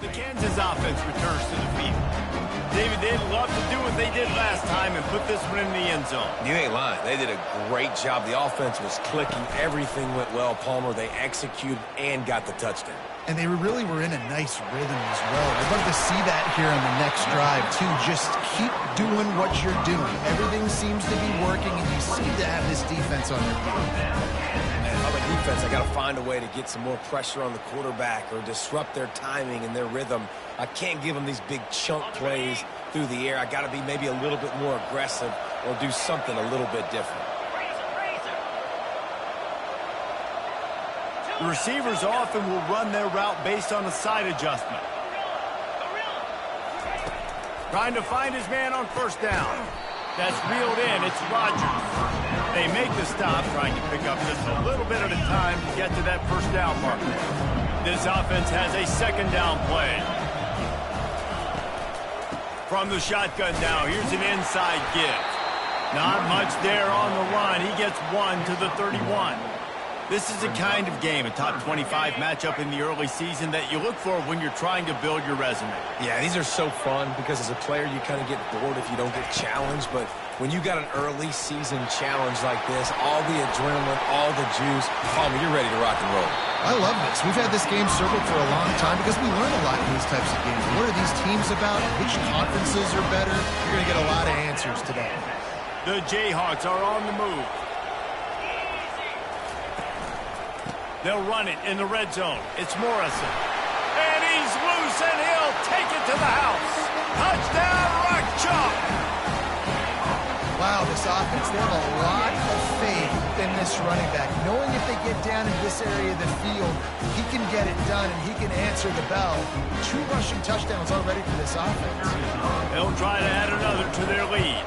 The Kansas offense returns to the field. David, they'd love to do what they did last time and put this one in the end zone. You ain't lying. They did a great job. The offense was clicking. Everything went well, Palmer. They executed and got the touchdown. And they really were in a nice rhythm as well. I'd love to see that here on the next drive, too. Just keep doing what you're doing. Everything seems to be working, and you seem to have this defense on their feet. On the defense, I got to find a way to get some more pressure on the quarterback or disrupt their timing and their rhythm. I can't give them these big chunk plays through the air. I got to be maybe a little bit more aggressive or do something a little bit different. The receivers often will run their route based on a side adjustment. Trying to find his man on first down. That's reeled in. It's Rodgers. They make the stop, trying to pick up just a little bit at a time to get to that first down marker. This offense has a second down play. From the shotgun now, here's an inside give. Not much there on the run. He gets one to the 31. This is the kind of game, a top 25 matchup in the early season that you look for when you're trying to build your resume. Yeah, these are so fun because as a player you kind of get bored if you don't get challenged, but when you got an early season challenge like this, all the adrenaline, all the juice, Palmer, you're ready to rock and roll. I love this. We've had this game circled for a long time because we learn a lot in these types of games. What are these teams about? Which conferences are better? You're going to get a lot of answers today. The Jayhawks are on the move. They'll run it in the red zone. It's Morrison. And he's loose, and he'll take it to the house. Touchdown, Rock Chalk. Wow, this offense, they have a lot of faith in this running back. Knowing if they get down in this area of the field, he can get it done, and he can answer the bell. 2 rushing touchdowns already for this offense. They'll try to add another to their lead.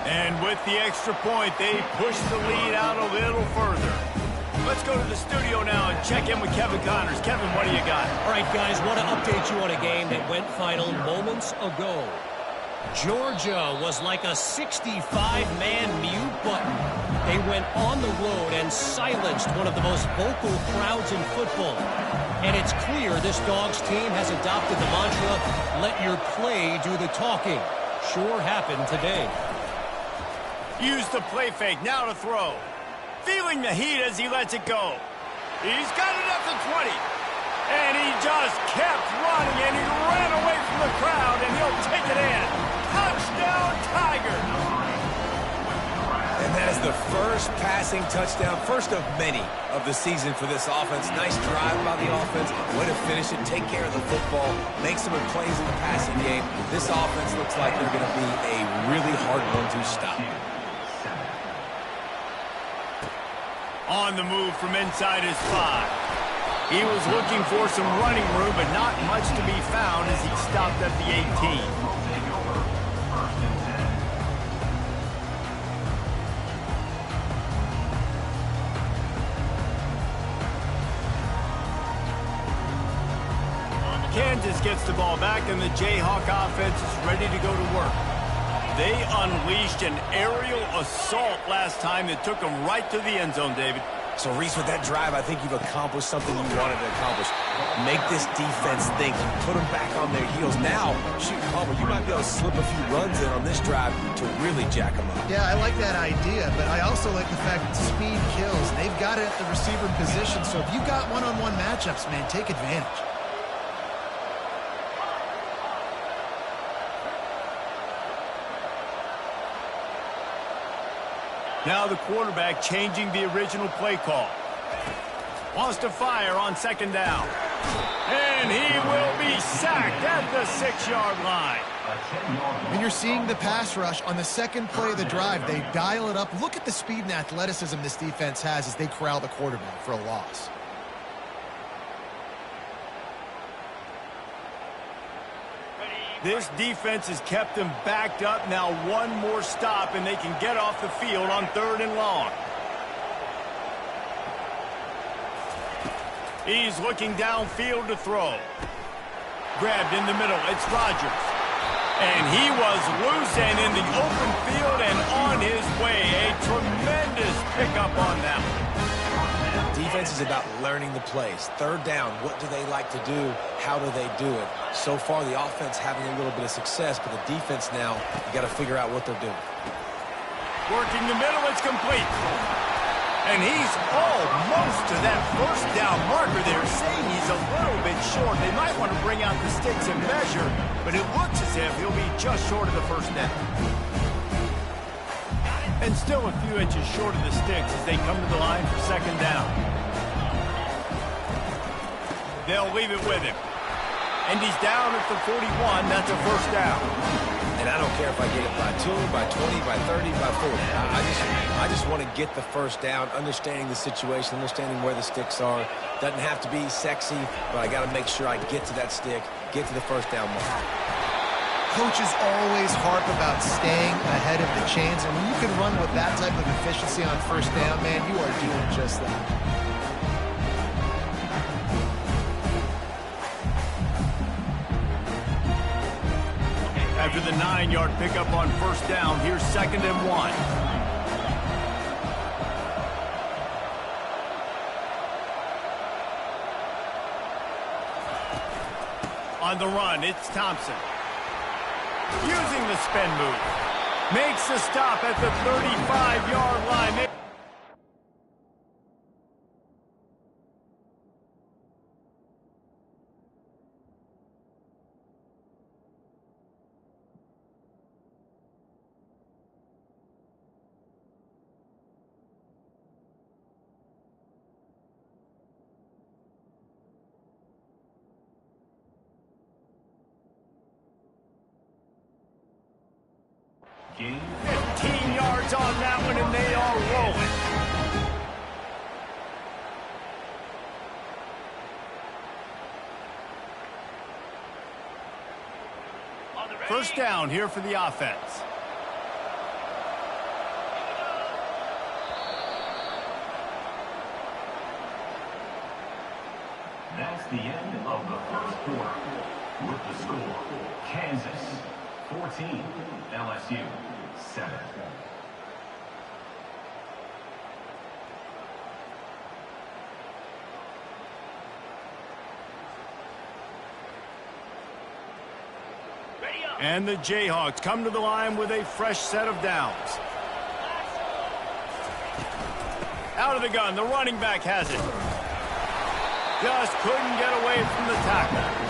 And with the extra point, they push the lead out a little further. Let's go to the studio now and check in with Kevin Connors. Kevin, what do you got? All right, guys, want to update you on a game that went final moments ago. Georgia was like a 65-man mute button. They went on the road and silenced one of the most vocal crowds in football. And it's clear this Dogs team has adopted the mantra, let your play do the talking. Sure happened today. Use the play fake, now to throw. Feeling the heat as he lets it go. He's got it up to 20. And he just kept running, and he ran away from the crowd, and he'll take it in. Touchdown, Tigers! And that is the first passing touchdown, first of many of the season for this offense. Nice drive by the offense. Way to finish it, take care of the football, make some plays in the passing game. This offense looks like they're going to be a really hard one to stop. On the move from inside his 5. He was looking for some running room, but not much to be found as he stopped at the 18. Kansas gets the ball back, and the Jayhawk offense is ready to go to work. They unleashed an aerial assault last time that took them right to the end zone, David. So, Reese, with that drive, I think you've accomplished something you wanted to accomplish. Make this defense think. Put them back on their heels. Now, shoot, Palmer, you might be able to slip a few runs in on this drive to really jack them up. Yeah, I like that idea, but I also like the fact that speed kills. They've got it at the receiver position, so if you've got one-on-one matchups, man, take advantage. Now the quarterback changing the original play call. Wants to fire on second down. And he will be sacked at the 6-yard line. And you're seeing the pass rush on the second play of the drive. They dial it up. Look at the speed and athleticism this defense has as they corral the quarterback for a loss. This defense has kept them backed up. Now one more stop, and they can get off the field on 3rd and long. He's looking downfield to throw. Grabbed in the middle. It's Rodgers. And he was loose and in the open field and on his way. A tremendous pickup on that one. Defense is about learning the plays. Third down, what do they like to do? How do they do it? So far, the offense having a little bit of success, but the defense now, you got to figure out what they're doing. Working the middle, it's complete. And he's almost to that first down marker there, saying he's a little bit short. They might want to bring out the sticks and measure, but it looks as if he'll be just short of the first down. And still a few inches short of the sticks as they come to the line for second down. They'll leave it with him. And he's down at the 41. That's a first down. And I don't care if I get it by 2, by 20, by 30, by 40. I just want to get the first down, understanding the situation, understanding where the sticks are. Doesn't have to be sexy, but I got to make sure I get to that stick, get to the first down mark. Coaches always harp about staying ahead of the chains, and when you can run with that type of efficiency on first down, man, you are doing just that. After the 9-yard pickup on first down, here's 2nd and 1. On the run, it's Thompson. Using the spin move. Makes the stop at the 35-yard line. Game 15 yards on that one, and they are rolling. First down here for the offense. That's the end of the first quarter. With the score, Kansas 14, LSU 7. And the Jayhawks come to the line with a fresh set of downs. Out of the gun, the running back has it. Just couldn't get away from the tackle.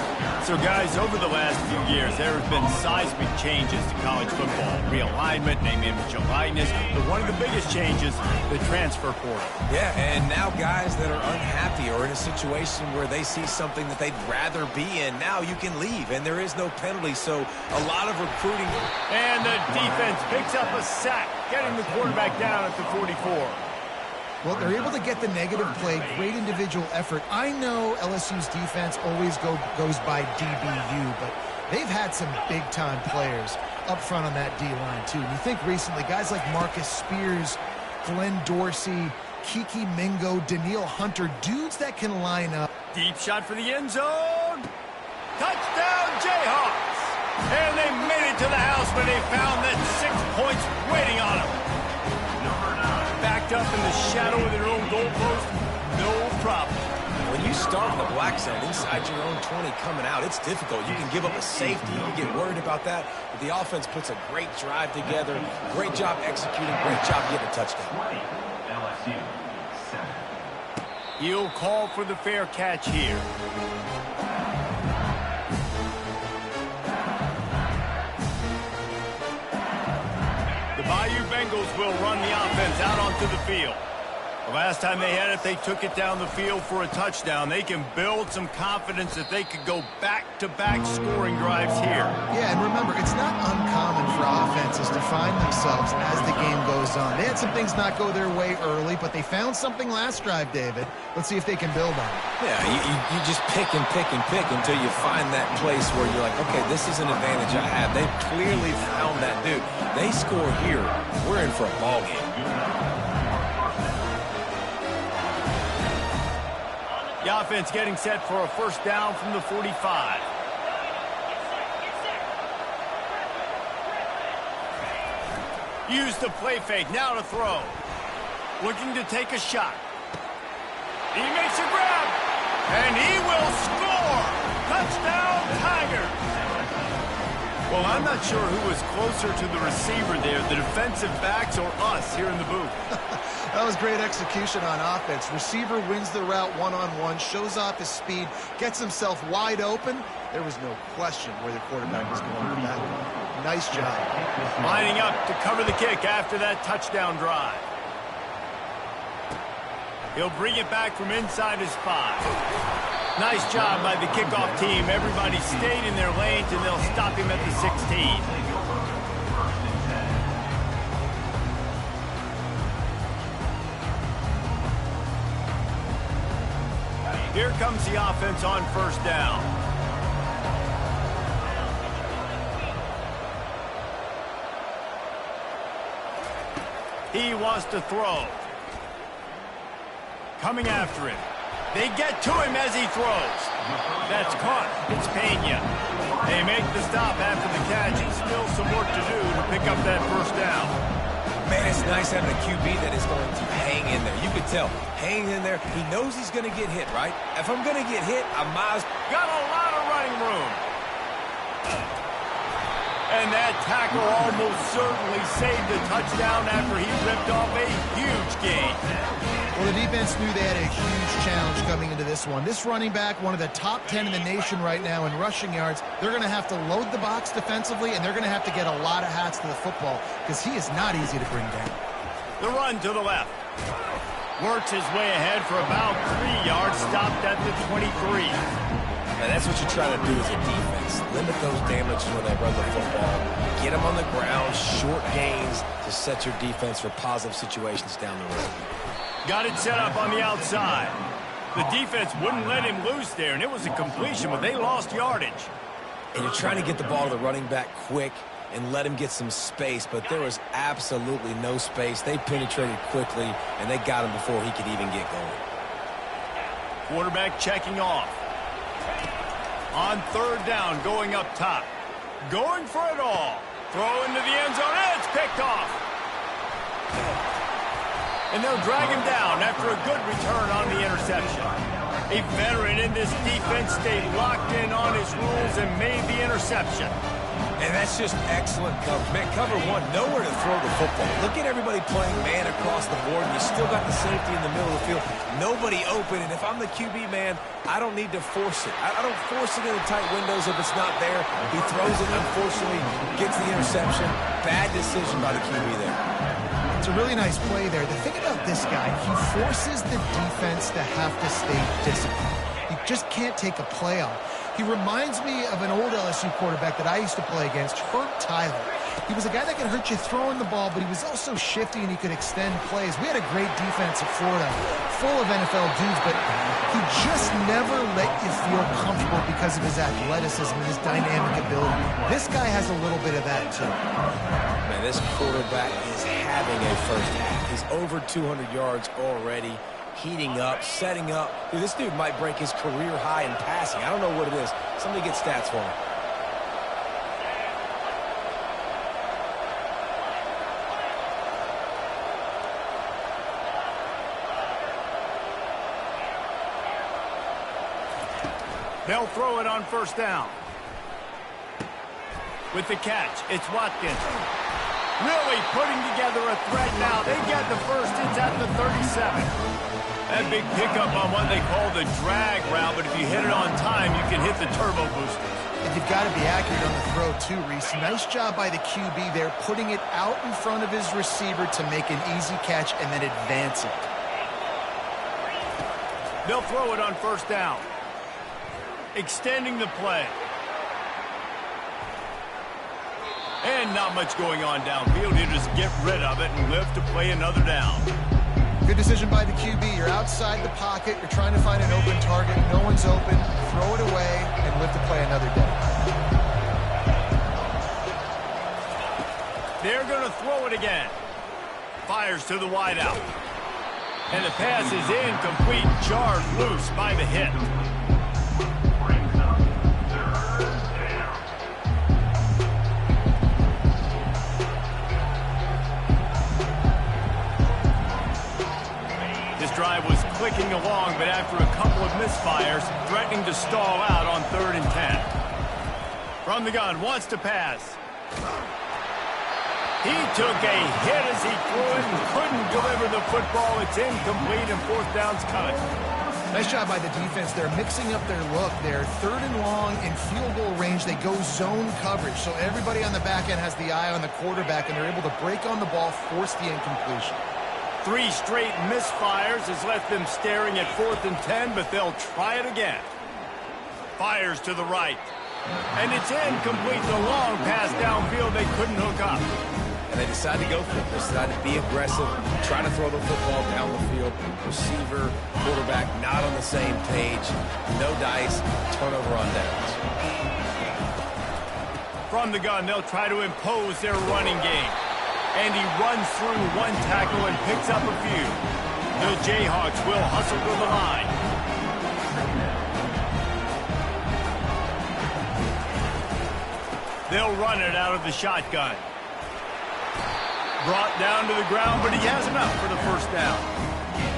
So, guys, over the last few years, there have been seismic changes to college football. Realignment, name, image, and likeness. But one of the biggest changes, the transfer portal. Yeah, and now guys that are unhappy or in a situation where they see something that they'd rather be in, now you can leave, and there is no penalty. So a lot of recruiting. And the defense picks up a sack, getting the quarterback down at the 44. Well, they're able to get the negative play, great individual effort. I know LSU's defense always goes by DBU, but they've had some big-time players up front on that D-line, too. And you think recently, guys like Marcus Spears, Glenn Dorsey, Kiki Mingo, Daniil Hunter, dudes that can line up. Deep shot for the end zone. Touchdown, Jayhawks. And they made it to the house when they found that 6 points waiting on them. Backed up in the shadow of their own goalpost, no problem. When you start in the black zone inside your own 20 coming out, it's difficult. You can give up a safety. You get worried about that. But the offense puts a great drive together. Great job executing. Great job getting a touchdown. 20, LSU 7. He'll call for the fair catch here. Bayou Bengals will run the offense out onto the field. The last time they had it, they took it down the field for a touchdown. They can build some confidence that they could go back-to-back scoring drives here. Yeah, and remember, it's not uncommon for offenses to find themselves as the game goes on. They had some things not go their way early, but they found something last drive, David. Let's see if they can build on it. Yeah, you just pick and pick and pick until you find that place where you're like, okay, this is an advantage I have. They've clearly found that dude. They score here, we're in for a ball game. The offense getting set for a first down from the 45. Use the play fake, now to throw. Looking to take a shot. He makes a grab, and he will score. Touchdown, Tigers. Well, I'm not sure who was closer to the receiver there, the defensive backs or us here in the booth. That was great execution on offense. Receiver wins the route one-on-one, shows off his speed, gets himself wide open. There was no question where the quarterback was going with that one. Nice job. Lining up to cover the kick after that touchdown drive. He'll bring it back from inside his 5. Nice job by the kickoff team. Everybody stayed in their lanes, and they'll stop him at the 16. Here comes the offense on first down. He wants to throw. Coming after him. They get to him as he throws. That's caught. It's Pena. They make the stop after the catch, and still some work to do to pick up that first down. Man, it's nice having a QB that is going to hang in there. You can tell, hanging in there, he knows he's going to get hit, right? If I'm going to get hit, I might as well. Got a lot of running room. And that tackle almost certainly saved a touchdown after he ripped off a huge gain. Well, the defense knew they had a huge challenge coming into this one. This running back, one of the top 10 in the nation right now in rushing yards, they're going to have to load the box defensively, and they're going to have to get a lot of hats to the football because he is not easy to bring down. The run to the left. Works his way ahead for about 3 yards, stopped at the 23. And that's what you're trying to do as a defense. Limit those damages when they run the football. Get them on the ground, short gains to set your defense for positive situations down the road. Got it set up on the outside. The defense wouldn't let him loose there, and it was a completion, but they lost yardage. And you're trying to get the ball to the running back quick and let him get some space, but there was absolutely no space. They penetrated quickly, and they got him before he could even get going. Quarterback checking off. On third down, going up top. Going for it all. Throw into the end zone, and it's picked off. And they'll drag him down after a good return on the interception. A veteran in this defense stayed locked in on his rules and made the interception. And that's just excellent coverage. Man, cover one, nowhere to throw the football. Look at everybody playing man across the board, and you still got the safety in the middle of the field. Nobody open, and if I'm the QB, man, I don't need to force it. I don't force it in the tight windows if it's not there. He throws it, unfortunately, gets the interception. Bad decision by the QB there. It's a really nice play there. The thing about this guy, he forces the defense to have to stay disciplined. You just can't take a play off. He reminds me of an old LSU quarterback that I used to play against, Herb Tyler. He was a guy that could hurt you throwing the ball, but he was also shifty and he could extend plays. We had a great defense at Florida, full of NFL dudes, but he just never let you feel comfortable because of his athleticism and his dynamic ability. This guy has a little bit of that too. Man, this quarterback is having a first half. He's over 200 yards already. Heating up, setting up. Dude, this dude might break his career high in passing. I don't know what it is. Somebody get stats for him. They'll throw it on first down. With the catch, it's Watkins. Really putting together a threat now. They get the first. It's at the 37. That big pickup on what they call the drag route, but if you hit it on time, you can hit the turbo boosters. And you've got to be accurate on the throw too, Reese. Nice job by the QB there, putting it out in front of his receiver to make an easy catch and then advance it. They'll throw it on first down. Extending the play. And not much going on downfield. You just get rid of it and live to play another down. Good decision by the QB. You're outside the pocket. You're trying to find an open target. No one's open. Throw it away and live to play another day. They're going to throw it again. Fires to the wideout. And the pass is incomplete. Charged loose by the hit. Drive was clicking along, but misfires, threatening to stall out on 3rd and 10. From the gun, wants to pass. He took a hit as he threw it and couldn't deliver the football. It's incomplete and 4th down's coming. Nice job by the defense. They're mixing up their look. They're 3rd and long in field goal range. They go zone coverage. So everybody on the back end has the eye on the quarterback, and they're able to break on the ball, force the incompletion. 3 straight misfires has left them staring at 4th and 10, but they'll try it again. Fires to the right. And it's incomplete. The long pass downfield they couldn't hook up. And they decide to go for it. They decide to be aggressive, try to throw the football down the field. Receiver, quarterback, not on the same page. No dice, turnover on downs. From the gun, they'll try to impose their running game. And he runs through 1 tackle and picks up a few. The Jayhawks will hustle to the line. They'll run it out of the shotgun. Brought down to the ground, but he has enough for the 1st down.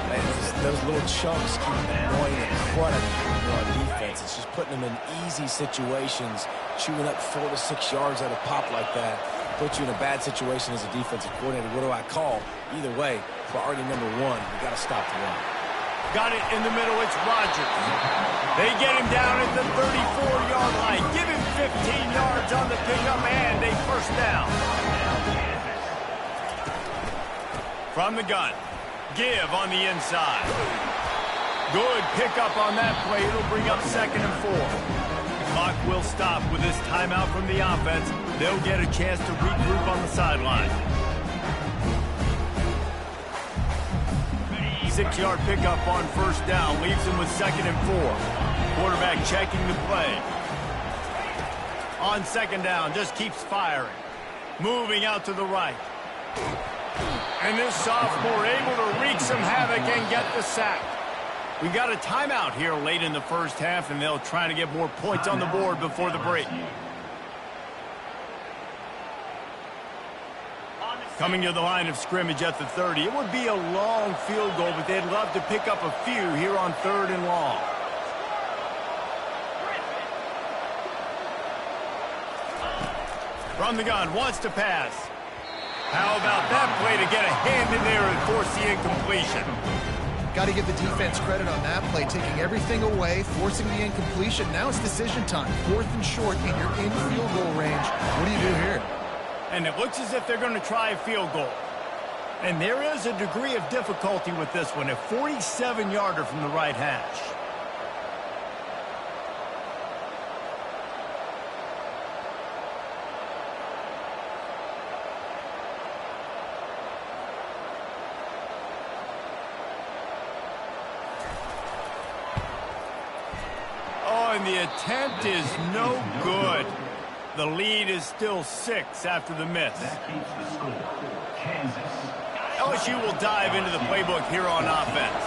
Man, those little chunks keep going and crushing on defense. It's just putting them in easy situations, chewing up 4 to 6 yards at a pop like that. Puts you in a bad situation as a defensive coordinator. What do I call? Either way, priority number 1, you got to stop the run. Got it in the middle. It's Rodgers. They get him down at the 34-yard line. Give him 15 yards on the pickup and a 1st down. From the gun. Give on the inside. Good pickup on that play. It'll bring up 2nd and 4. The clock will stop with this timeout from the offense. They'll get a chance to regroup on the sideline. 6-yard pickup on 1st down. Leaves him with 2nd and 4. Quarterback checking the play. On 2nd down, just keeps firing. Moving out to the right. And this sophomore able to wreak some havoc and get the sack. We've got a timeout here late in the 1st half, and they'll try to get more points on the board before the break. Coming to the line of scrimmage at the 30. It would be a long field goal, but they'd love to pick up a few here on 3rd and long. From the gun, wants to pass. How about that play to get a hand in there and force the incompletion? Got to give the defense credit on that play, taking everything away, forcing the incompletion. Now it's decision time. 4th and short, and you're in field goal range. What do you do here? And it looks as if they're going to try a field goal. And there is a degree of difficulty with this one, a 47-yarder from the right hash. Oh, and the attempt is no good. The lead is still 6 after the miss. That keeps the score. Kansas. LSU will dive into the playbook here on offense.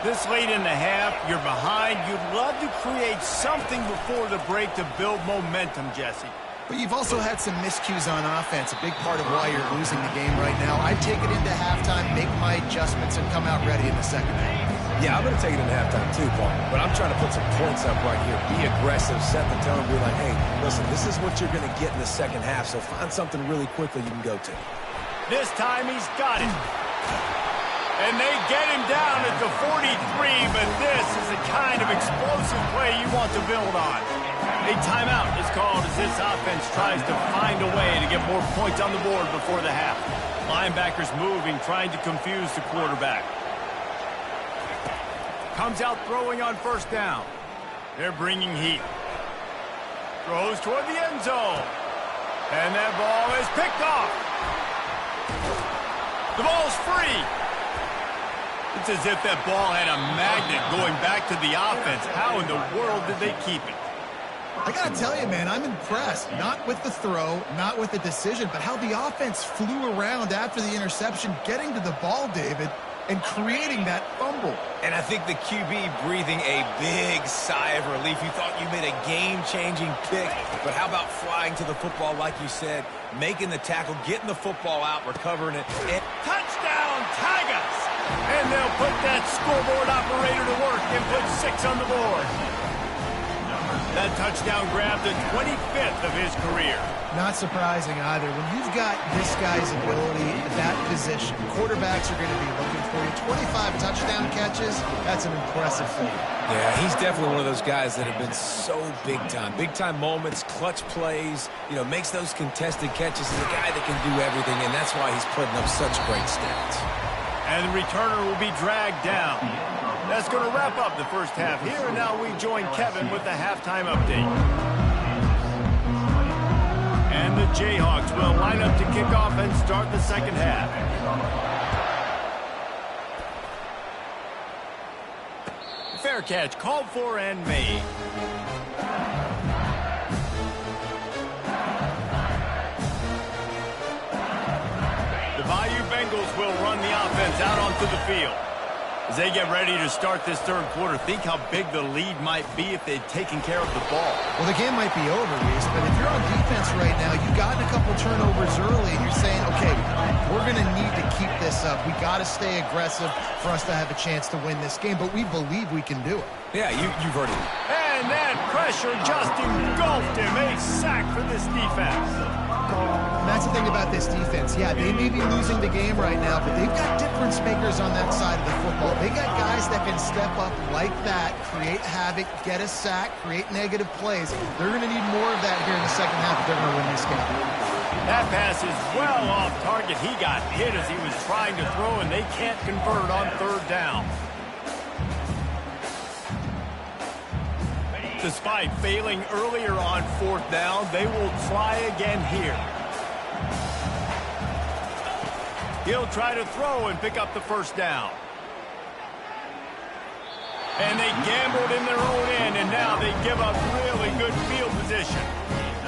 This late in the half, you're behind. You'd love to create something before the break to build momentum, Jesse. But you've also had some miscues on offense, a big part of why you're losing the game right now. I'd take it into halftime, make my adjustments, and come out ready in the 2nd half. Yeah, I'm going to take it in halftime too, Paul. But I'm trying to put some points up right here. Be aggressive, set the tone, be like, hey, listen, this is what you're going to get in the 2nd half, so find something really quickly you can go to. This time he's got it. And they get him down at the 43, but this is the kind of explosive play you want to build on. A timeout is called as this offense tries to find a way to get more points on the board before the half. Linebackers moving, trying to confuse the quarterback. Comes out throwing on 1st down. They're bringing heat. Throws toward the end zone. And that ball is picked off. The ball's free. It's as if that ball had a magnet going back to the offense. How in the world did they keep it? I got to tell you, man, I'm impressed. Not with the throw, not with the decision, but how the offense flew around after the interception, getting to the ball, David, and creating that fumble. And I think the QB breathing a big sigh of relief. You thought you made a game-changing pick, but how about flying to the football, like you said, making the tackle, getting the football out, recovering it. And touchdown, Tigers! And they'll put that scoreboard operator to work and put 6 on the board. That touchdown grabbed the 25th of his career. Not surprising either. When you've got this guy's ability at that position, quarterbacks are going to be looking for you. 25 touchdown catches, that's an impressive thing. Yeah, he's definitely one of those guys that have been so big time. Big time moments, clutch plays, makes those contested catches. He's a guy that can do everything, and that's why he's putting up such great stats. And the returner will be dragged down. That's going to wrap up the first half here, and now we join Kevin with the halftime update. And the Jayhawks will line up to kick off and start the second half. Fair catch called for and made. The Bayou Bengals will run the offense out onto the field. As they get ready to start this third quarter, think how big the lead might be if they'd taken care of the ball. Well, the game might be over, Reese, but if you're on defense right now, you've gotten a couple turnovers early, and you're saying, okay, we're going to need to keep this up. We got to stay aggressive for us to have a chance to win this game, but we believe we can do it. Yeah, you've heard it. And that pressure just engulfed him. A sack for this defense. And that's the thing about this defense. Yeah, they may be losing the game right now, but they've got difference makers on that side of the football. They got guys that can step up like that, create havoc, get a sack, create negative plays. They're going to need more of that here in the second half if they're going to win this game. That pass is well off target. He got hit as he was trying to throw, and they can't convert on third down. Despite failing earlier on fourth down, they will try again here. He'll try to throw and pick up the first down. And they gambled in their own end, and now they give up really good field position.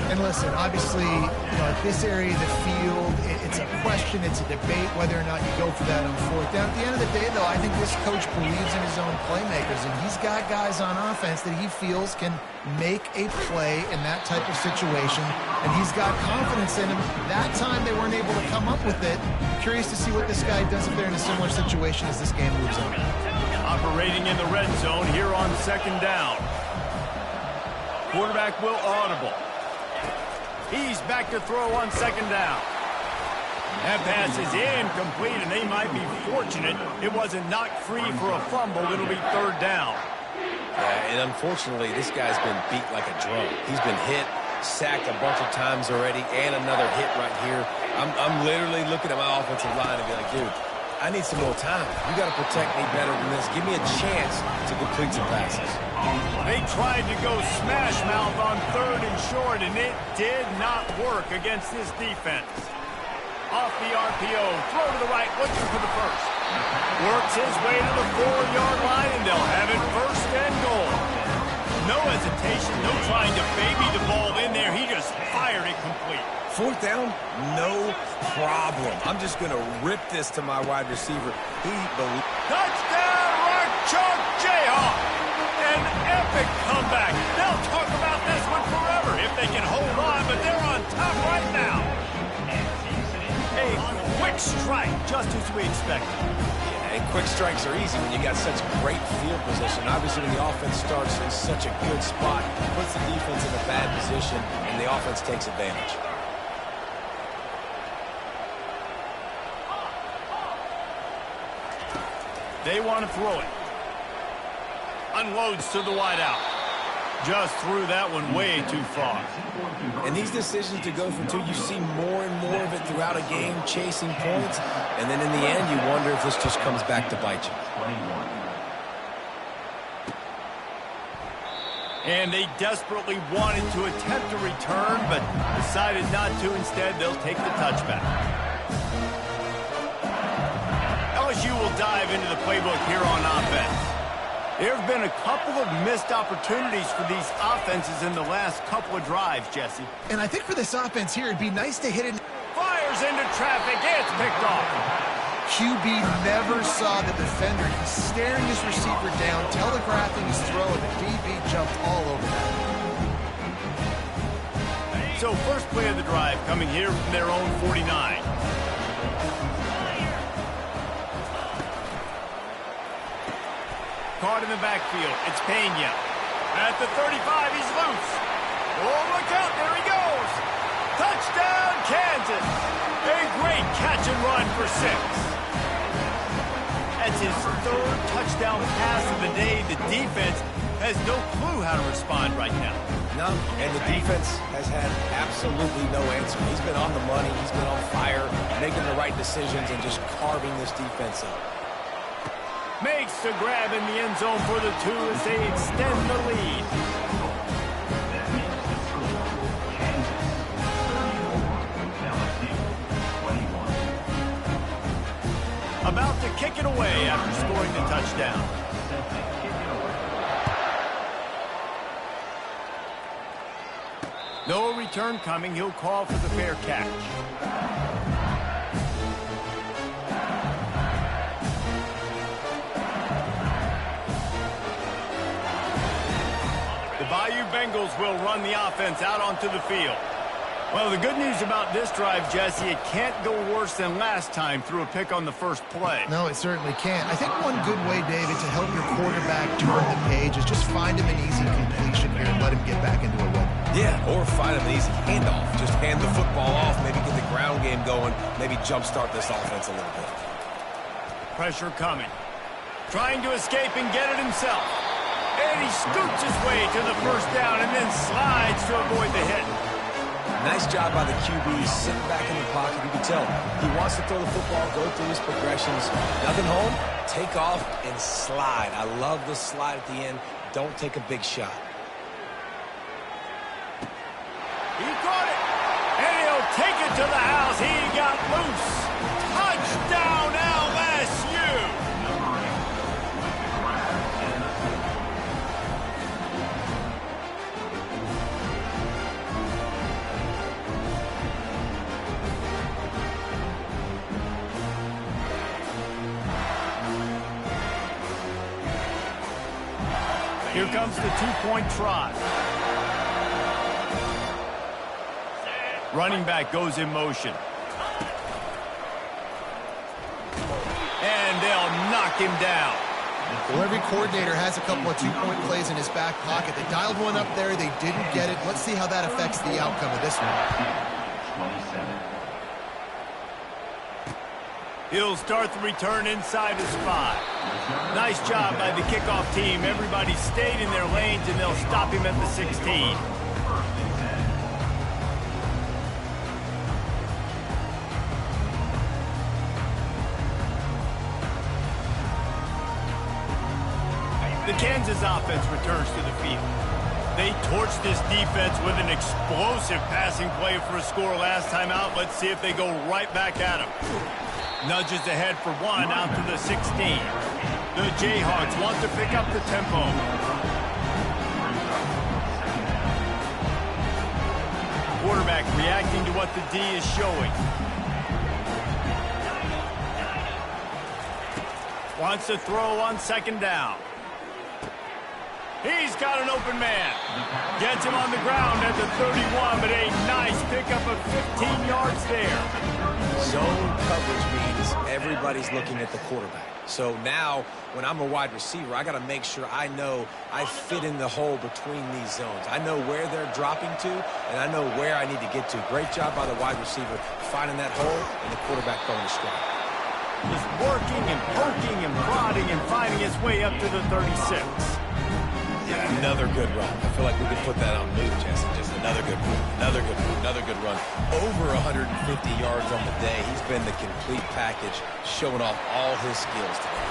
And listen, obviously, at this area of the field, it's a question, it's a debate whether or not you go for that on fourth down. At the end of the day, though, I think this coach believes in his own playmakers, and he's got guys on offense that he feels can make a play in that type of situation, and he's got confidence in him. That time they weren't able to come up with it. Curious to see what this guy does if they're in a similar situation as this game moves on. Operating in the red zone here on second down. Quarterback will audible. He's back to throw on second down. That pass is incomplete, and they might be fortunate it wasn't knocked free for a fumble. It'll be third down. Yeah, and unfortunately, this guy's been beat like a drum. He's been hit, sacked a bunch of times already, and another hit right here. I'm literally looking at my offensive line and be like, dude, I need some more time. You got to protect me better than this. Give me a chance to complete some passes. They tried to go smash mouth on third and short, and it did not work against this defense. Off the RPO, throw to the right, looking for the first. Works his way to the 4-yard line, and they'll have it first and goal. No hesitation, no trying to baby the ball in there. He just fired it complete. Fourth down, no problem. I'm just going to rip this to my wide receiver. Touchdown, Rock Chalk Jayhawk! An epic comeback. They'll talk about this one forever if they can hold on, but they're on top right now. A quick strike, just as we expected. And quick strikes are easy when you got such great field position. Obviously, when the offense starts in such a good spot, it puts the defense in a bad position, and the offense takes advantage. They want to throw it. Unloads to the wideout. Just threw that one way too far. And these decisions to go for two, you see more and more of it throughout a game, chasing points. And then in the end, you wonder if this just comes back to bite you. And they desperately wanted to attempt a return, but decided not to. Instead, they'll take the touchback. LSU will dive into the playbook here on offense. There have been a couple of missed opportunities for these offenses in the last couple of drives, Jesse. And I think for this offense here, it'd be nice to hit it. Fires into traffic. It's picked off. QB never saw the defender. He's staring his receiver down, telegraphing his throw, and the DB jumped all over that. So first play of the drive coming here from their own 49. caught in the backfield. It's Pena. At the 35, he's loose. Oh, look out, there he goes. Touchdown, Kansas. A great catch and run for 6. That's his 3rd touchdown pass of the day. The defense has no clue how to respond right now. No, and the defense has had absolutely no answer. He's been on the money. He's been on fire, making the right decisions and just carving this defense up. Makes the grab in the end zone for the 2 as they extend the lead. That makes the score Kansas 34, LSU 21. About to kick it away after scoring the touchdown. No return coming. He'll call for the fair catch. The Bayou Bengals will run the offense out onto the field. Well, the good news about this drive, Jesse, it can't go worse than last time through a pick on the first play. No, it certainly can't. I think one good way, David, to help your quarterback turn the page is just find him an easy completion here and let him get back into a rhythm. Yeah, or find him an easy handoff. Just hand the football off, maybe get the ground game going, maybe jumpstart this offense a little bit. Pressure coming. Trying to escape and get it himself. And he scoots his way to the first down and then slides to avoid the hit. Nice job by the QB, sitting back in the pocket. You can tell he wants to throw the football, go through his progressions. Nothing home, take off and slide. I love the slide at the end. Don't take a big shot. He caught it, and he'll take it to the house. He got loose. Touchdown, LSU. Number 8 with the grab and the touchdown. Here comes the 2-point try. Running back goes in motion. And they'll knock him down. Well, every coordinator has a couple of 2-point plays in his back pocket. They dialed one up there. They didn't get it. Let's see how that affects the outcome of this one. 27. He'll start the return inside his 5. Nice job by the kickoff team. Everybody stayed in their lanes, and they'll stop him at the 16. The Kansas offense returns to the field. They torched this defense with an explosive passing play for a score last time out. Let's see if they go right back at him. Nudges ahead for 1 out to the 16. The Jayhawks want to pick up the tempo. Quarterback reacting to what the D is showing. Wants to throw on 2nd down. He's got an open man. Gets him on the ground at the 31, but a nice pickup of 15 yards there. Zone coverage means everybody's looking at the quarterback. So now, when I'm a wide receiver, I got to make sure I know I fit in the hole between these zones. I know where they're dropping to, and I know where I need to get to. Great job by the wide receiver finding that hole and the quarterback throwing the strike. Just working and poking and prodding and finding his way up to the 36. Yeah, another good run. I feel like we could put that on move, Jesse. Just another good run, another good run, another good run. Over 150 yards on the day. He's been the complete package, showing off all his skills today.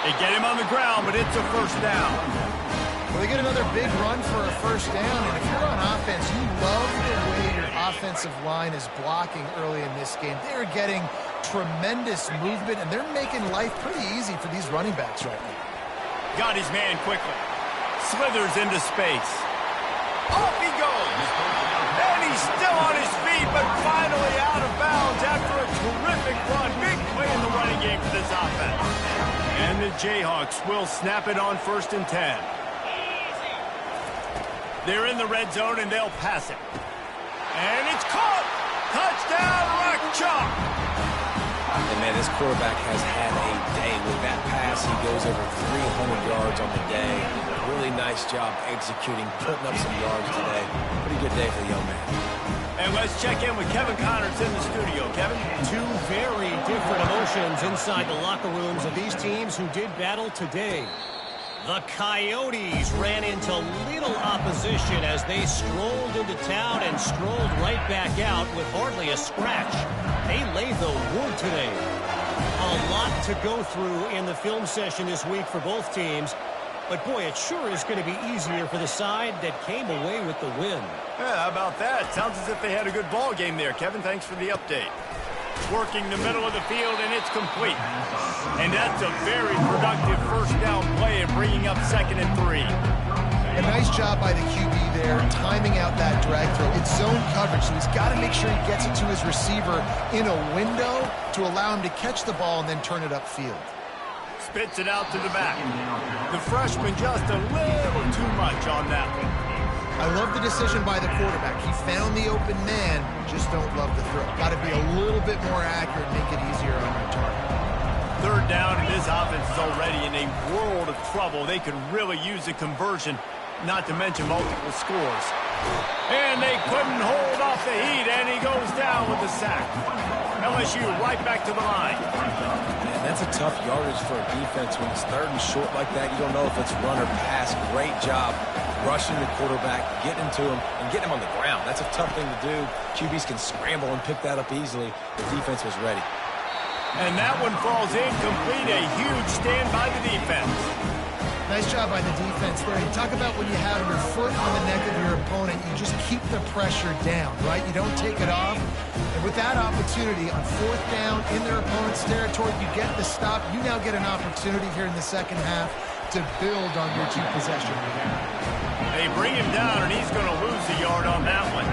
They get him on the ground, but it's a first down. Well, they get another big run for a first down, and if you're on offense, you love the way your offensive line is blocking early in this game. They're getting tremendous movement, and they're making life pretty easy for these running backs right now. Got his man quickly. Slithers into space. Off he goes. And he's still on his feet, but finally out of bounds after a terrific run. Big play in the running game for this offense. And the Jayhawks will snap it on 1st and 10. They're in the red zone, and they'll pass it. And it's caught. Touchdown, Rock Chalk. And, man, this quarterback has had a day. With that pass, he goes over 300 yards on the day. Really nice job executing, putting up some yards today. Pretty good day for the young man. And let's check in with Kevin Connors in the studio. Kevin? Two very different emotions inside the locker rooms of these teams who did battle today. The Coyotes ran into little opposition as they strolled into town and strolled right back out with hardly a scratch. They laid the wood today. A lot to go through in the film session this week for both teams. But, boy, it sure is going to be easier for the side that came away with the win. Yeah, how about that? Sounds as if they had a good ball game there. Kevin, thanks for the update. Working the middle of the field, and it's complete. And that's a very productive first down play and bringing up 2nd and 3. A nice job by the QB there, timing out that drag throw. It's zone coverage, so he's got to make sure he gets it to his receiver in a window to allow him to catch the ball and then turn it upfield. Spits it out to the back. The freshman just a little too much on that one. I love the decision by the quarterback. He found the open man, just don't love the throw. Got to be a little bit more accurate, make it easier on your target. 3rd down, and this offense is already in a world of trouble. They could really use a conversion, not to mention multiple scores. And they couldn't hold off the heat, and he goes down with the sack. LSU right back to the line. And that's a tough yardage for a defense when it's 3rd and short like that. You don't know if it's run or pass. Great job rushing the quarterback, getting to him, and getting him on the ground. That's a tough thing to do. QBs can scramble and pick that up easily. The defense was ready. And that one falls incomplete. A huge stand by the defense. Nice job by the defense there. You talk about when you have your foot on the neck of your opponent, you just keep the pressure down, right? You don't take it off. And with that opportunity on 4th down in their opponent's territory, you get the stop. You now get an opportunity here in the second half to build on your 2-possession lead. They bring him down, and he's going to lose a yard on that one.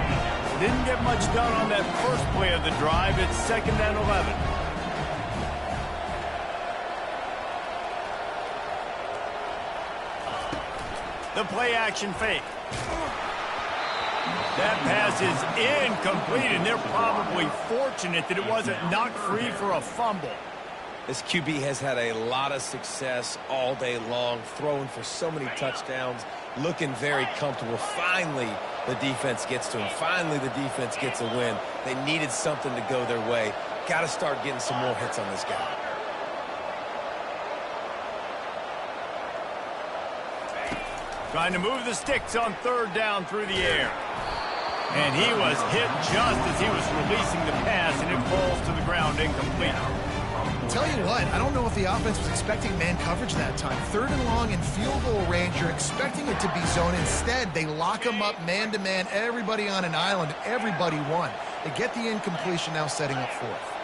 Didn't get much done on that first play of the drive. It's 2nd and 11. The play action fake. That pass is incomplete, and they're probably fortunate that it wasn't knocked free for a fumble. This QB has had a lot of success all day long, throwing for so many touchdowns, looking very comfortable. Finally, the defense gets to him. Finally, the defense gets a win. They needed something to go their way. Got to start getting some more hits on this guy. Trying to move the sticks on 3rd down through the air. And he was hit just as he was releasing the pass, and it falls to the ground incomplete. Tell you what, I don't know if the offense was expecting man coverage that time. 3rd and long in field goal range, you're expecting it to be zone. Instead, they lock him up man-to-man, everybody on an island, everybody won. They get the incompletion, now setting up 4th.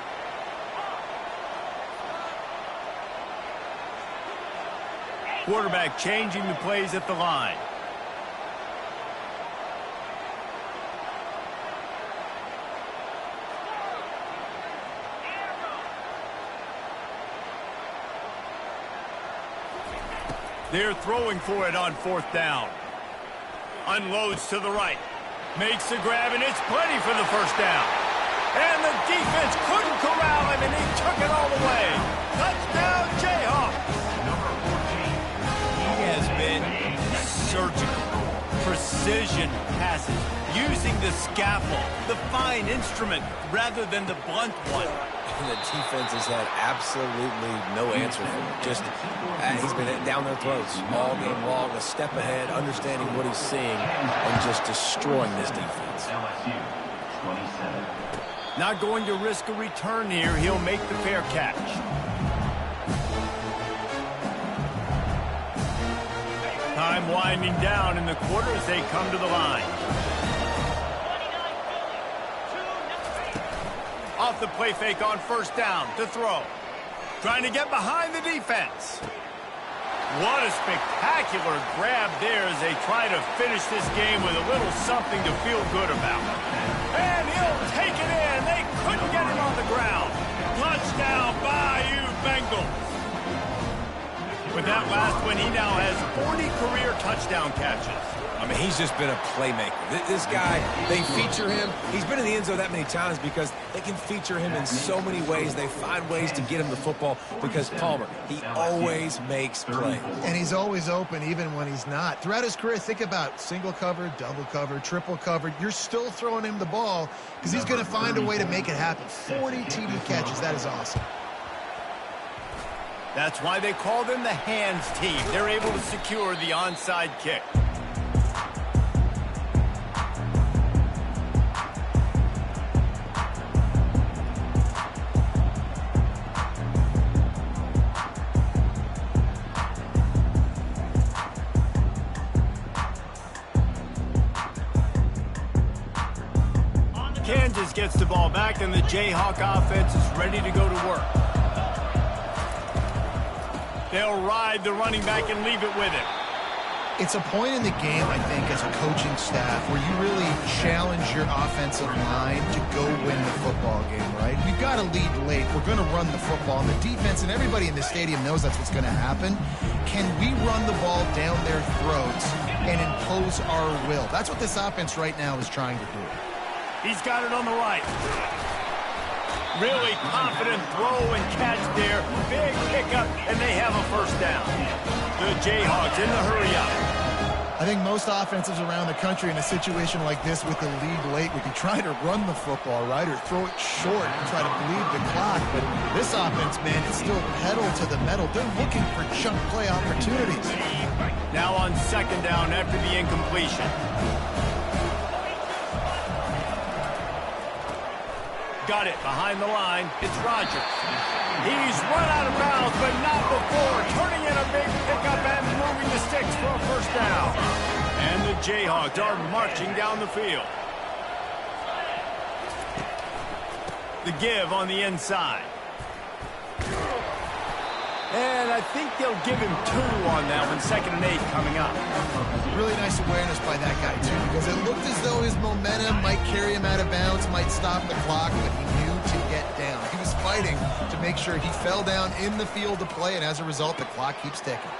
Quarterback changing the plays at the line. They're throwing for it on 4th down. Unloads to the right. Makes the grab, and it's plenty for the first down. And the defense couldn't corral him, and he took it all the way. Touchdown, Jayhawks. He has been surgical. Precision passes. Using the scaffold, the fine instrument, rather than the blunt one. And the defense has had absolutely no answer for him. Just, he's been down their throats all game long, a step ahead, understanding what he's seeing, and just destroying this defense. LSU 27. Not going to risk a return here. He'll make the fair catch. Time winding down in the quarter as they come to the line. Off the play fake on 1st down to throw. Trying to get behind the defense. What a spectacular grab there as they try to finish this game with a little something to feel good about. And he'll take it in. They couldn't get him on the ground. Touchdown, Bayou Bengals. With that last one, he now has 40 career touchdown catches. I mean, he's just been a playmaker. This guy, they feature him. He's been in the end zone that many times because they can feature him in so many ways. They find ways to get him the football because Palmer, he always makes plays. And he's always open even when he's not. Throughout his career, think about single cover, double cover, triple cover. You're still throwing him the ball because he's going to find a way to make it happen. 40 TD catches. That is awesome. That's why they call them the hands team. They're able to secure the onside kick. Kansas gets the ball back, and the Jayhawk offense is ready to go to work. They'll ride the running back and leave it with him. It's a point in the game, I think, as a coaching staff where you really challenge your offensive line to go win the football game, right? We've got to lead late. We're going to run the football. And the defense and everybody in the stadium knows that's what's going to happen. Can we run the ball down their throats and impose our will? That's what this offense right now is trying to do. He's got it on the right. Really confident throw and catch there. Big pickup, and they have a first down. The Jayhawks in the hurry up. I think most offenses around the country in a situation like this with the lead late would be trying to run the football, right, or throw it short and try to bleed the clock. But this offense, man, it's still pedal to the metal. They're looking for chunk play opportunities. Now on second down after the incompletion. Got it behind the line. It's Rodgers. He's run out of bounds, but not before. Turning in a big pickup and moving the sticks for a first down. And the Jayhawks are marching down the field. The give on the inside. And I think they'll give him 2 on that one. 2nd and 8 coming up. Really nice awareness by that guy, too, because it looked as though his momentum might carry him out of bounds, might stop the clock, but he knew to get down. He was fighting to make sure he fell down in the field to play, and as a result, the clock keeps ticking.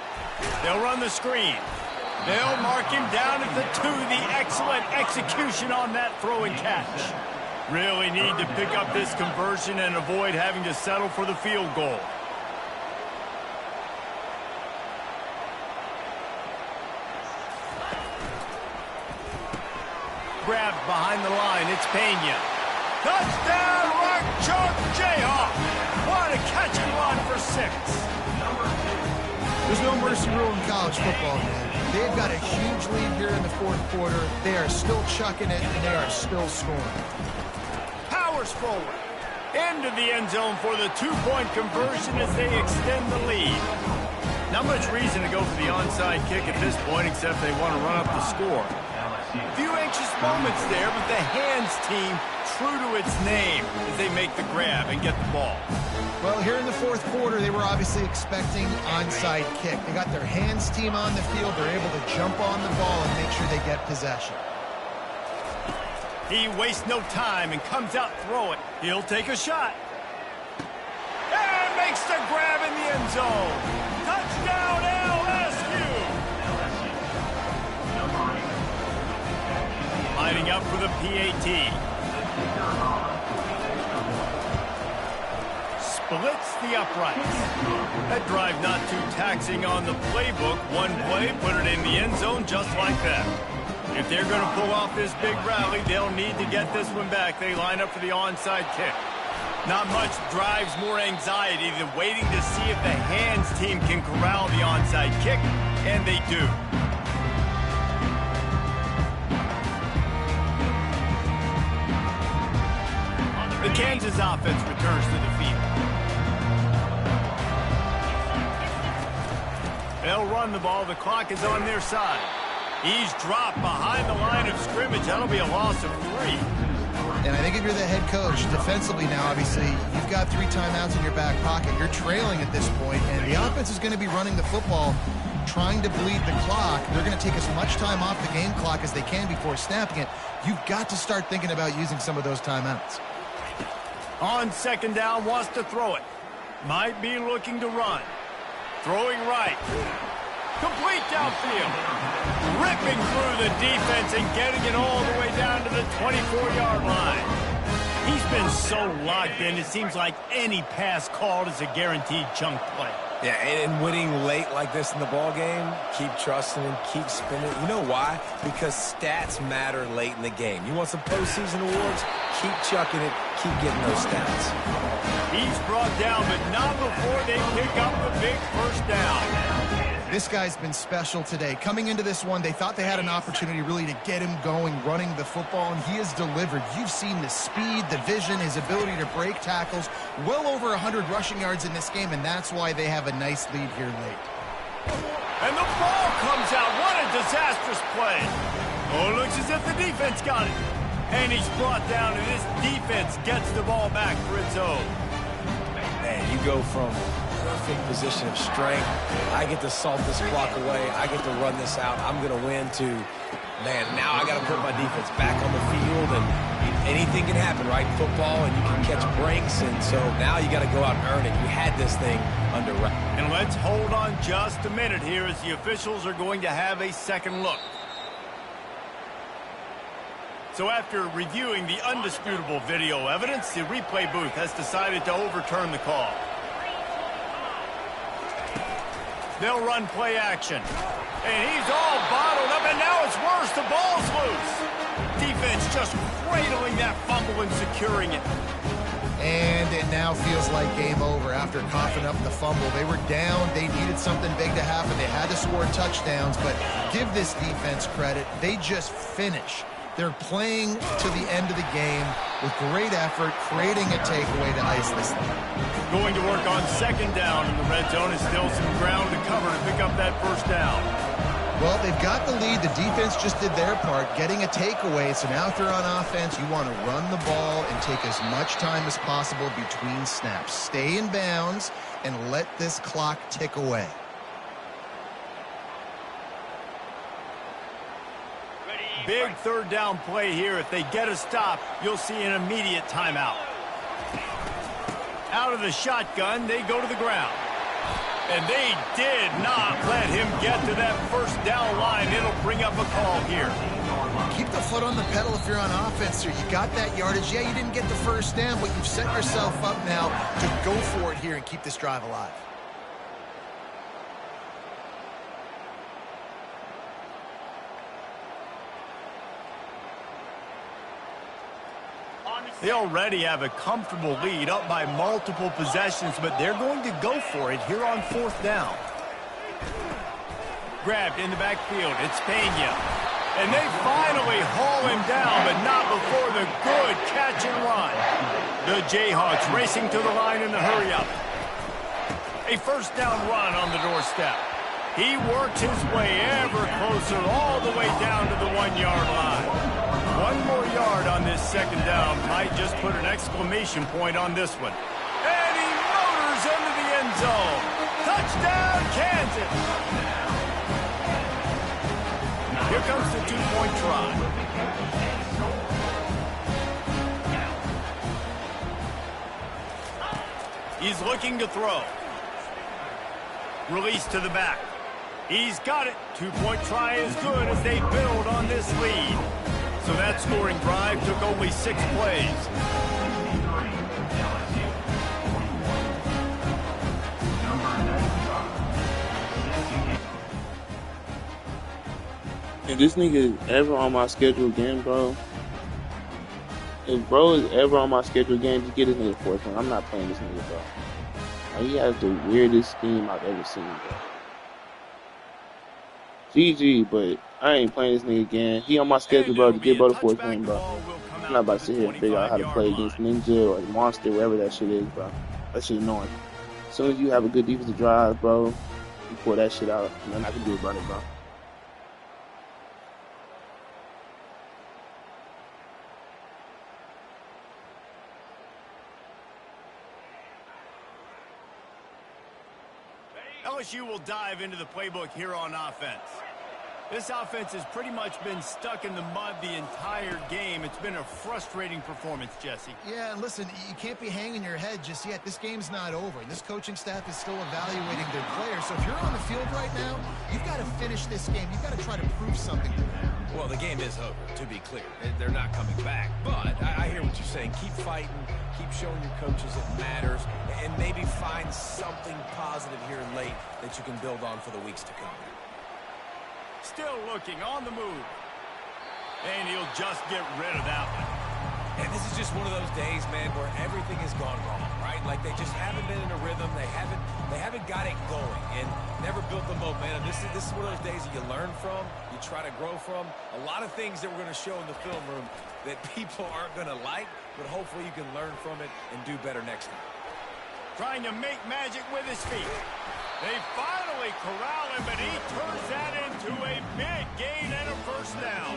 They'll run the screen. They'll mark him down at the 2. The excellent execution on that throw and catch. Really need to pick up this conversion and avoid having to settle for the field goal. Grabbed behind the line. It's Pena. Touchdown, Rock Chalk Jayhawk. What a catch and run for 6. There's no mercy rule in college football, man. They've got a huge lead here in the 4th quarter. They are still chucking it, and they are still scoring. Powers forward. Into the end zone for the 2-point conversion as they extend the lead. Not much reason to go for the onside kick at this point, except they want to run up the score. A few anxious moments there, but the hands team true to its name as they make the grab and get the ball. Well, here in the 4th quarter, they were obviously expecting onside kick. They got their hands team on the field. They're able to jump on the ball and make sure they get possession. He wastes no time and comes out throwing. He'll take a shot. And makes the grab in the end zone. Touchdown, LSU! Lining up for the PAT. Splits the uprights. That drive not too taxing on the playbook. One play, put it in the end zone just like that. If they're going to pull off this big rally, they'll need to get this one back. They line up for the onside kick. Not much drives more anxiety than waiting to see if the hands team can corral the onside kick, and they do. The Kansas offense returns to the field. They'll run the ball. The clock is on their side. He's dropped behind the line of scrimmage. That'll be a loss of 3. And I think if you're the head coach, defensively now, obviously, you've got 3 timeouts in your back pocket. You're trailing at this point, and the offense is going to be running the football, trying to bleed the clock. They're going to take as much time off the game clock as they can before snapping it. You've got to start thinking about using some of those timeouts. On second down, wants to throw it. Might be looking to run. Throwing right. Complete downfield. Ripping through the defense and getting it all the way down to the 24-yard line. He's been so locked in, it seems like any pass called is a guaranteed chunk play. Yeah, and winning late like this in the ball game, keep trusting and keep spinning. You know why? Because stats matter late in the game. You want some postseason awards? Keep chucking it. Keep getting those stats. He's brought down, but not before they pick up the big first down. This guy's been special today. Coming into this one, they thought they had an opportunity really to get him going, running the football, and he has delivered. You've seen the speed, the vision, his ability to break tackles. Well over 100 rushing yards in this game, and that's why they have a nice lead here late. And the ball comes out. What a disastrous play. Oh, it looks as if the defense got it. And he's brought down, and this defense gets the ball back for its own. Man, you go from perfect position of strength. I get to salt this block away. I get to run this out. I'm going to win to, man, now I got to put my defense back on the field, and anything can happen, right? Football, and you can catch breaks, and so now you got to go out and earn it. You had this thing under wrap. And let's hold on just a minute here as the officials are going to have a second look. So after reviewing the undisputable video evidence, the replay booth has decided to overturn the call. They'll run play action. And he's all bottled up, and now it's worse. The ball's loose. Defense just cradling that fumble and securing it. And it now feels like game over after coughing up the fumble. They were down. They needed something big to happen. They had to score touchdowns, but give this defense credit. They just finish. They're playing to the end of the game with great effort, creating a takeaway to ice this thing. Going to work on second down in the red zone is still some ground to cover to pick up that first down. Well, they've got the lead. The defense just did their part, getting a takeaway. So now if they're on offense, you want to run the ball and take as much time as possible between snaps. Stay in bounds and let this clock tick away. Big third down play here. If they get a stop, you'll see an immediate timeout. Out of the shotgun, they go to the ground. And they did not let him get to that first down line. It'll bring up a call here. Keep the foot on the pedal if you're on offense here. You got that yardage. Yeah, you didn't get the first down, but you've set yourself up now to go for it here and keep this drive alive. They already have a comfortable lead, up by multiple possessions, but they're going to go for it here on fourth down. Grabbed in the backfield. It's Pena. And they finally haul him down, but not before the good catch and run. The Jayhawks racing to the line in the hurry-up. A first down run on the doorstep. He worked his way ever closer all the way down to the 1-yard line. One more yard on this second down might just put an exclamation point on this one. And he motors into the end zone. Touchdown, Kansas. Here comes the two-point try. He's looking to throw. Release to the back. He's got it. Two-point try is good as they build on this lead. So that scoring drive took only 6 plays. If this nigga is ever on my schedule again, bro. If bro is ever on my schedule again, just get this nigga fourth one. I'm not playing this nigga, bro. Like, he has the weirdest scheme I've ever seen, bro. GG, but I ain't playing this nigga again. He on my schedule, bro, to get bro the fourth win, bro. I'm not about to sit here and figure out how to play against Ninja or Monster, wherever that shit is, bro. That shit annoying. As soon as you have a good defensive drive, bro, you pull that shit out. Nothing I can do about it, bro. LSU will dive into the playbook here on offense. This offense has pretty much been stuck in the mud the entire game. It's been a frustrating performance, Jesse. Yeah, and listen, you can't be hanging your head just yet. This game's not over. This coaching staff is still evaluating their players. So if you're on the field right now, you've got to finish this game. You've got to try to prove something to them. Well, the game is over, to be clear. They're not coming back. But I hear what you're saying. Keep fighting. Keep showing your coaches it matters. And maybe find something positive here late that you can build on for the weeks to come. Still looking on the move. And he'll just get rid of that one. And this is just one of those days, man, where everything has gone wrong, right? Like they just haven't been in a rhythm. They haven't got it going and never built the momentum. This is one of those days that you learn from, you try to grow from. A lot of things that we're going to show in the film room that people aren't going to like, but hopefully you can learn from it and do better next time. Trying to make magic with his feet. They finally corral him, but he turns that into a big gain and a first down.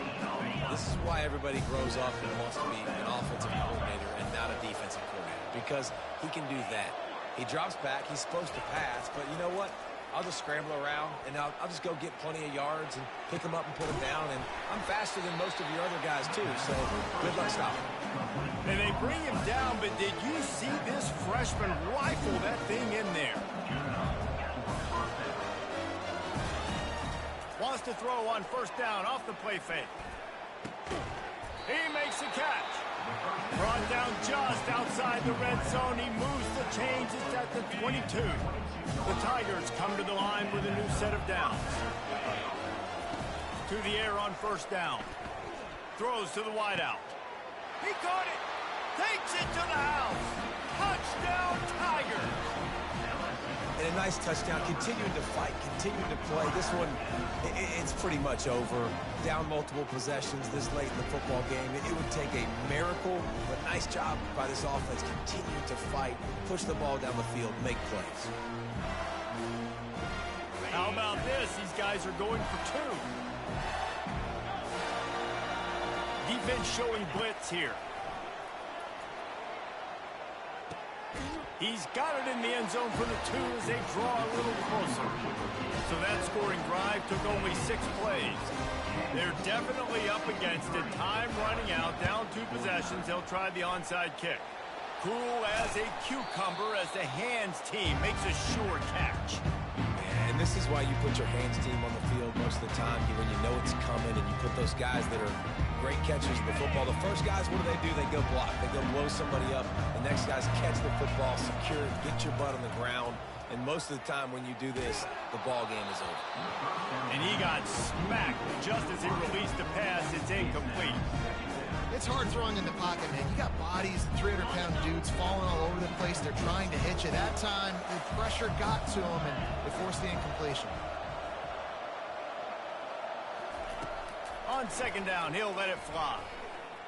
This is why everybody grows up and wants to be an offensive coordinator and not a defensive coordinator, because he can do that. He drops back. He's supposed to pass, but you know what? I'll just scramble around, and I'll just go get plenty of yards and pick him up and put him down, and I'm faster than most of your other guys, too, so good luck stopping him. And they bring him down, but did you see this freshman rifle that thing in there? Wants to throw on first down off the play fake. He makes the catch. Brought down just outside the red zone. He moves the chains. It's at the 22. The Tigers come to the line with a new set of downs. To the air on first down. Throws to the wideout. He caught it. Takes it to the house. Touchdown, Tigers. And a nice touchdown, continuing to fight, continuing to play. This one, it's pretty much over. Down multiple possessions this late in the football game. It would take a miracle, but nice job by this offense. Continuing to fight, push the ball down the field, make plays. How about this? These guys are going for two. Defense showing blitz here. He's got it in the end zone for the two as they draw a little closer. So that scoring drive took only 6 plays. They're definitely up against it. Time running out, down 2 possessions. They'll try the onside kick. Cool as a cucumber as the hands team makes a sure catch. And this is why you put your hands team on the field most of the time when you know it's coming, and you put those guys that are great catchers of the football. The first guys, what do? They go block. They go blow somebody up. The next guys catch the football, secure it, get your butt on the ground. And most of the time when you do this, the ball game is over. And he got smacked just as he released the pass. It's incomplete. It's hard throwing in the pocket, man. You got bodies, 300-pound dudes falling all over the place. They're trying to hit you. That time, the pressure got to him, and they forced the incompletion. On second down, he'll let it fly.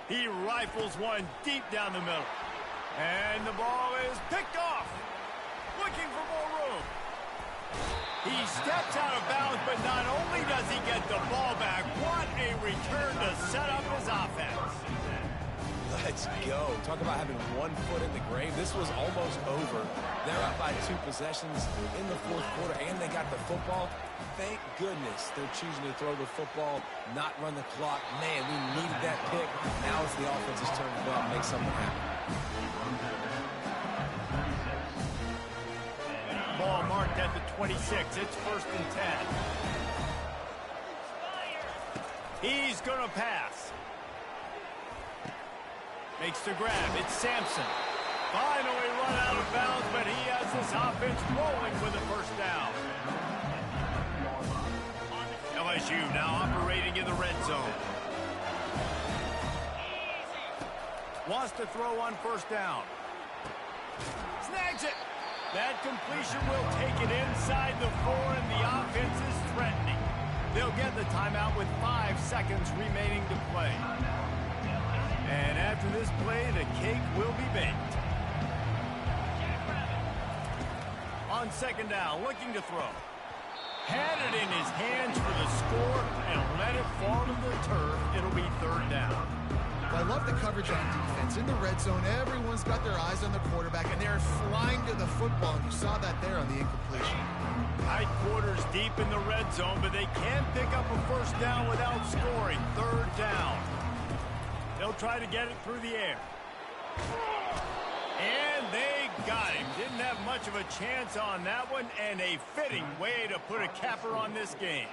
He rifles one deep down the middle. And the ball is picked off. Looking for more room. He steps out of bounds, but not only does he get the ball back, what a return to set up his offense. Let's go. Talk about having one foot in the grave. This was almost over. They're up by 2 possessions in the fourth quarter, and they got the football. Thank goodness they're choosing to throw the football, not run the clock. Man, we needed that pick. Now it's the offense's turn to go out and make something happen. Ball marked at the 26. It's first and 10. He's going to pass. Makes the grab. It's Sampson. Finally run out of bounds, but he has this offense rolling with a first down. LSU now operating in the red zone. Wants to throw on first down. Snags it. That completion will take it inside the 4, and the offense is threatening. They'll get the timeout with 5 seconds remaining to play. And after this play, the cake will be baked. On second down, looking to throw. Had it in his hands for the score and let it fall to the turf. It'll be third down. Well, I love the coverage on defense. In the red zone, everyone's got their eyes on the quarterback, and they're flying to the football, and you saw that there on the incompletion. Tight quarters deep in the red zone, but they can pick up a first down without scoring. Third down. They'll try to get it through the air. And they got him. Didn't have much of a chance on that one, and a fitting way to put a capper on this game.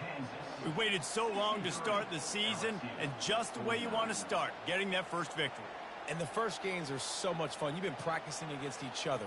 We waited so long to start the season, and just the way you want to start, getting that first victory. And the first games are so much fun. You've been practicing against each other.